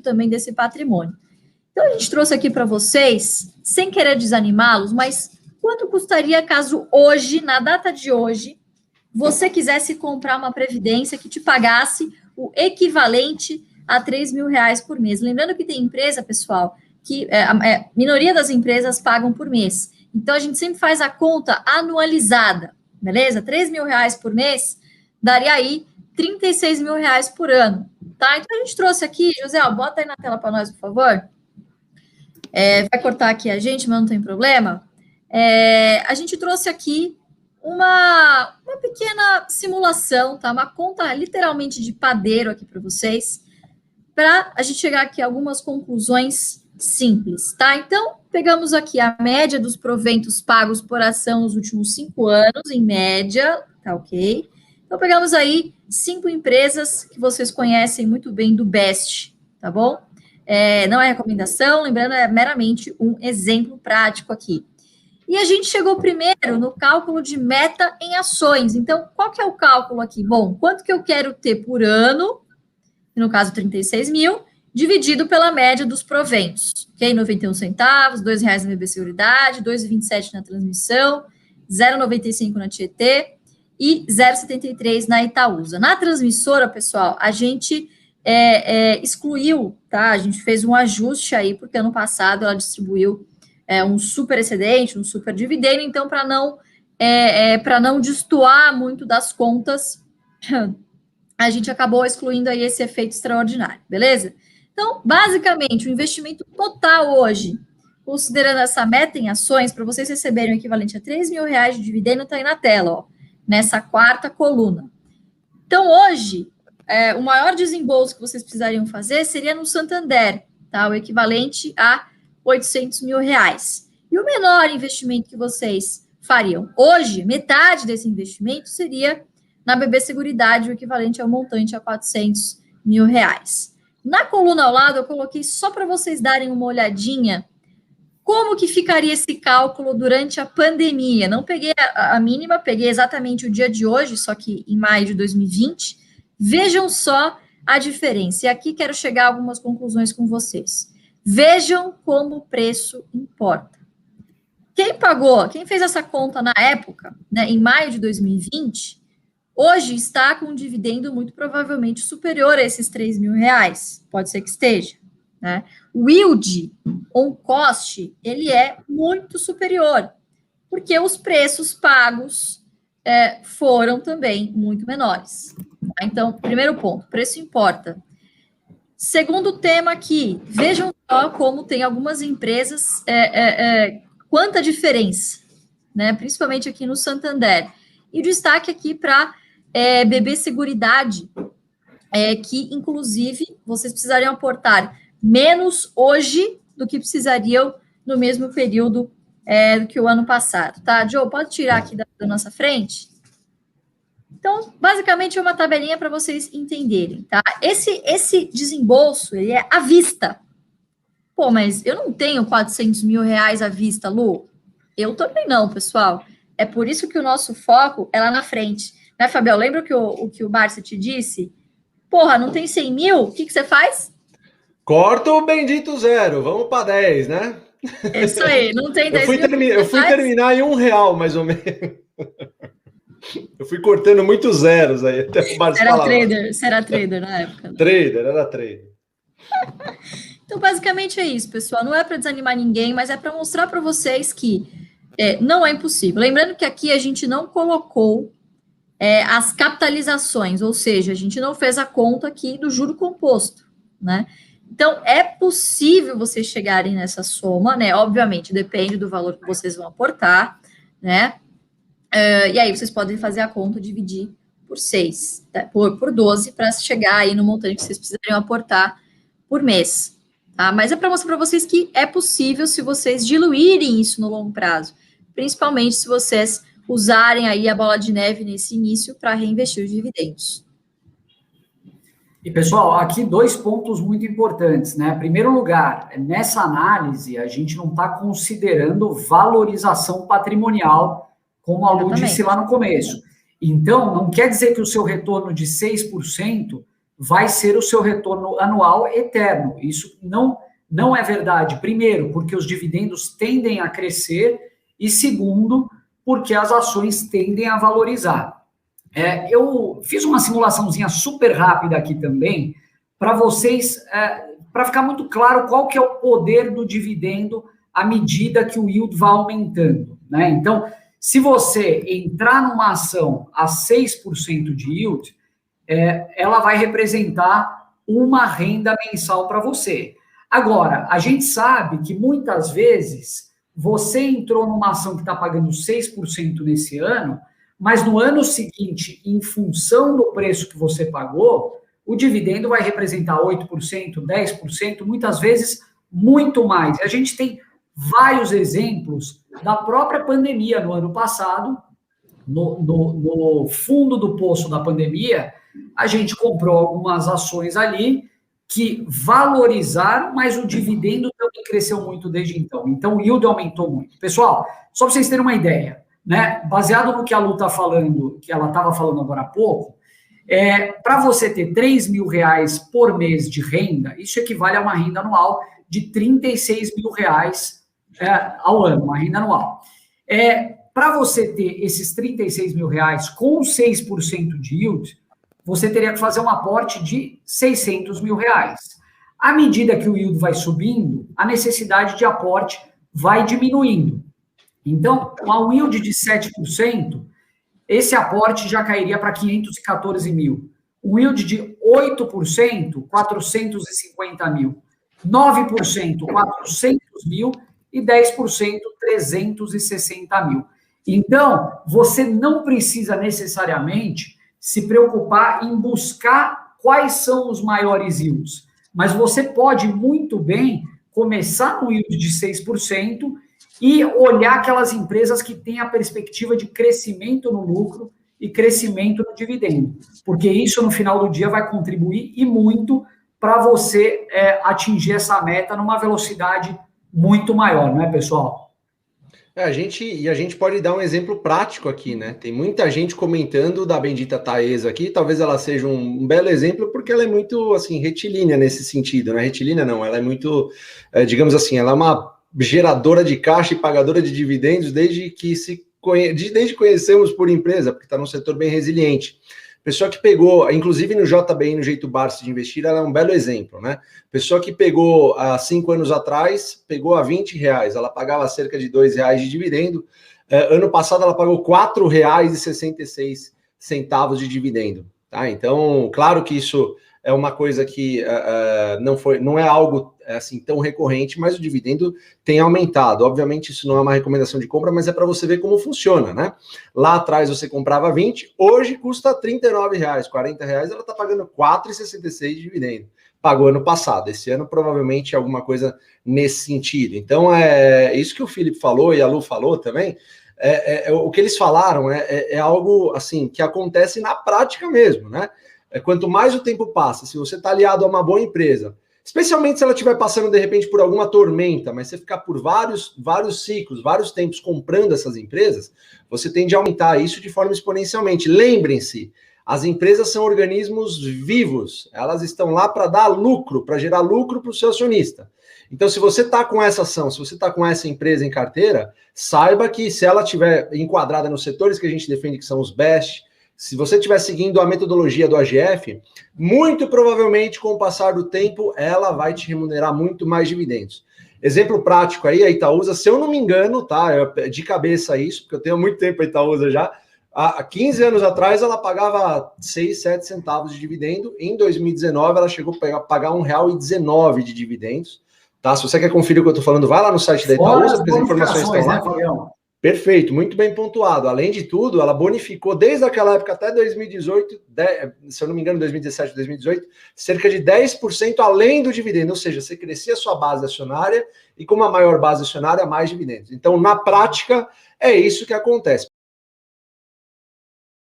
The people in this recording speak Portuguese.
também desse patrimônio. Então, a gente trouxe aqui para vocês, sem querer desanimá-los, mas quanto custaria caso hoje, na data de hoje, você quisesse comprar uma previdência que te pagasse o equivalente a R$3.000 por mês? Lembrando que tem empresa, pessoal, que a minoria das empresas pagam por mês. Então, a gente sempre faz a conta anualizada, beleza? R$3.000 por mês daria aí R$36.000 por ano, tá? Então, a gente trouxe aqui, José, bota aí na tela para nós, por favor. Vai cortar aqui a gente, mas não tem problema. A gente trouxe aqui uma pequena simulação, tá? Uma conta literalmente de padeiro aqui para vocês, para a gente chegar aqui a algumas conclusões simples, tá? Então, pegamos aqui a média dos proventos pagos por ação nos últimos 5 anos, em média, tá ok? Então, pegamos aí 5 empresas que vocês conhecem muito bem do BEST, tá bom? Não é recomendação, lembrando, é meramente um exemplo prático aqui. E a gente chegou primeiro no cálculo de meta em ações. Então, qual que é o cálculo aqui? Bom, quanto que eu quero ter por ano, no caso 36 mil, dividido pela média dos proventos, ok? 91 centavos, R$2 na BB Seguridade, 2,27 na transmissão, 0,95 na Tietê e 0,73 na Itaúsa. Na transmissora, pessoal, a gente excluiu, tá? A gente fez um ajuste aí, porque ano passado ela distribuiu um super excedente, um super dividendo, então, para não destoar muito das contas, a gente acabou excluindo aí esse efeito extraordinário, beleza? Então, basicamente, o investimento total hoje, considerando essa meta em ações, para vocês receberem o equivalente a R$3.000 de dividendo, está aí na tela, ó, nessa quarta coluna. Então, hoje, o maior desembolso que vocês precisariam fazer seria no Santander, tá? O equivalente a R$800.000. E o menor investimento que vocês fariam hoje, metade desse investimento seria na BB Seguridade, o equivalente ao montante a R$400.000. Na coluna ao lado, eu coloquei só para vocês darem uma olhadinha como que ficaria esse cálculo durante a pandemia. Não peguei a mínima, peguei exatamente o dia de hoje, só que em maio de 2020. Vejam só a diferença. E aqui quero chegar a algumas conclusões com vocês. Vejam como o preço importa. Quem fez essa conta na época, né, em maio de 2020, hoje está com um dividendo muito provavelmente superior a esses R$3.000. Pode ser que esteja, né? O yield on cost, ele é muito superior, porque os preços pagos foram também muito menores. Tá? Então, primeiro ponto, preço importa. Segundo tema aqui, vejam só como tem algumas empresas, quanta diferença, né? Principalmente aqui no Santander. E o destaque aqui para BB Seguridade, que, inclusive, vocês precisariam aportar menos hoje do que precisariam no mesmo período do que o ano passado, tá? Joe, pode tirar aqui da nossa frente? Então, basicamente, é uma tabelinha para vocês entenderem, tá? Esse desembolso, ele é à vista. Pô, mas eu não tenho R$400.000 à vista, Lu? Eu também não, pessoal. É por isso que o nosso foco é lá na frente. Né, Fabiel? Lembra o que o Márcio te disse? Porra, não tem 100 mil? O que você faz? Corta o bendito zero. Vamos para 10, né? É isso aí. Não tem 10 mil. Eu fui terminar em R$1, mais ou menos. Eu fui cortando muitos zeros aí. Até o Márcio Você era trader na época. Era trader. Então, basicamente é isso, pessoal. Não é para desanimar ninguém, mas é para mostrar para vocês que não é impossível. Lembrando que aqui a gente não colocou as capitalizações, ou seja, a gente não fez a conta aqui do juro composto, né? Então, é possível vocês chegarem nessa soma, né? Obviamente, depende do valor que vocês vão aportar, né? E aí, vocês podem fazer a conta, dividir por 6, tá? por 12, para chegar aí no montante que vocês precisariam aportar por mês, tá? Mas é para mostrar para vocês que é possível se vocês diluírem isso no longo prazo, principalmente se vocês usarem aí a bola de neve nesse início para reinvestir os dividendos. E, pessoal, aqui 2 pontos muito importantes, né? Em primeiro lugar, nessa análise, a gente não está considerando valorização patrimonial, como a Lu disse lá no começo. Então, não quer dizer que o seu retorno de 6% vai ser o seu retorno anual eterno. Isso não é verdade. Primeiro, porque os dividendos tendem a crescer e segundo, porque as ações tendem a valorizar. Eu fiz uma simulaçãozinha super rápida aqui também para vocês, para ficar muito claro qual que é o poder do dividendo à medida que o yield vai aumentando, né? Então, se você entrar numa ação a 6% de yield, ela vai representar uma renda mensal para você. Agora, a gente sabe que muitas vezes você entrou numa ação que está pagando 6% nesse ano, mas no ano seguinte, em função do preço que você pagou, o dividendo vai representar 8%, 10%, muitas vezes muito mais. A gente tem vários exemplos da própria pandemia no ano passado, no fundo do poço da pandemia, a gente comprou algumas ações ali que valorizaram, mas o dividendo também cresceu muito desde então. Então, o yield aumentou muito. Pessoal, só para vocês terem uma ideia, né? Baseado no que a Lu está falando, que ela estava falando agora há pouco, para você ter R$3.000 por mês de renda, isso equivale a uma renda anual de R$36.000 ao ano, uma renda anual. Para você ter esses R$36.000 com 6% de yield, você teria que fazer um aporte de R$600.000. À medida que o yield vai subindo, a necessidade de aporte vai diminuindo. Então, com um yield de 7%, esse aporte já cairia para 514 mil. Um yield de 8%, 450 mil. 9%, 400 mil. E 10%, 360 mil. Então, você não precisa necessariamente se preocupar em buscar quais são os maiores yields. Mas você pode muito bem começar no yield de 6% e olhar aquelas empresas que têm a perspectiva de crescimento no lucro e crescimento no dividendo. Porque isso, no final do dia, vai contribuir e muito para você atingir essa meta numa velocidade muito maior, não é, pessoal? A gente pode dar um exemplo prático aqui, né? Tem muita gente comentando da bendita Taesa aqui, talvez ela seja um belo exemplo, porque ela é muito, assim, retilínea nesse sentido, né? Retilínea não, ela é muito, digamos assim, ela é uma geradora de caixa e pagadora de dividendos desde que conhecemos por empresa, porque está num setor bem resiliente. Pessoa que pegou, inclusive no JBI, no Jeito Barça de investir, ela é um belo exemplo, né? Pessoa que pegou há 5 anos atrás, pegou a R$20, ela pagava cerca de R$2 de dividendo. Ano passado ela pagou R$4,66 de dividendo. Tá? Então, claro que isso é uma coisa que não é algo assim tão recorrente, mas o dividendo tem aumentado. Obviamente, isso não é uma recomendação de compra, mas é para você ver como funciona, né? Lá atrás você comprava 20, hoje custa R$39, R$40, ela está pagando R$4,66 de dividendo. Pagou ano passado. Esse ano, provavelmente, alguma coisa nesse sentido. Então, isso que o Felipe falou e a Lu falou também. O que eles falaram é algo assim que acontece na prática mesmo, né? Quanto mais o tempo passa, se você está aliado a uma boa empresa, especialmente se ela estiver passando de repente por alguma tormenta, mas você ficar por vários ciclos, vários tempos comprando essas empresas, você tende a aumentar isso de forma exponencialmente. Lembrem-se, as empresas são organismos vivos, elas estão lá para dar lucro, para gerar lucro para o seu acionista. Então, se você está com essa ação, se você está com essa empresa em carteira, saiba que se ela estiver enquadrada nos setores que a gente defende, que são os best, se você estiver seguindo a metodologia do AGF, muito provavelmente, com o passar do tempo, ela vai te remunerar muito mais dividendos. Exemplo prático aí, a Itaúsa, se eu não me engano, tá? De cabeça isso, porque eu tenho muito tempo a Itaúsa já. Há 15 anos atrás, ela pagava 6, 7 centavos de dividendo. Em 2019, ela chegou a pagar R$1,19 de dividendos. Tá? Se você quer conferir o que eu estou falando, vai lá no site da Itaúsa, porque as informações estão lá. Né, Perfeito, muito bem pontuado. Além de tudo, ela bonificou desde aquela época até 2018, se eu não me engano, 2017, 2018, cerca de 10% além do dividendo, ou seja, você crescia a sua base acionária e com uma maior base acionária, mais dividendos. Então, na prática, é isso que acontece.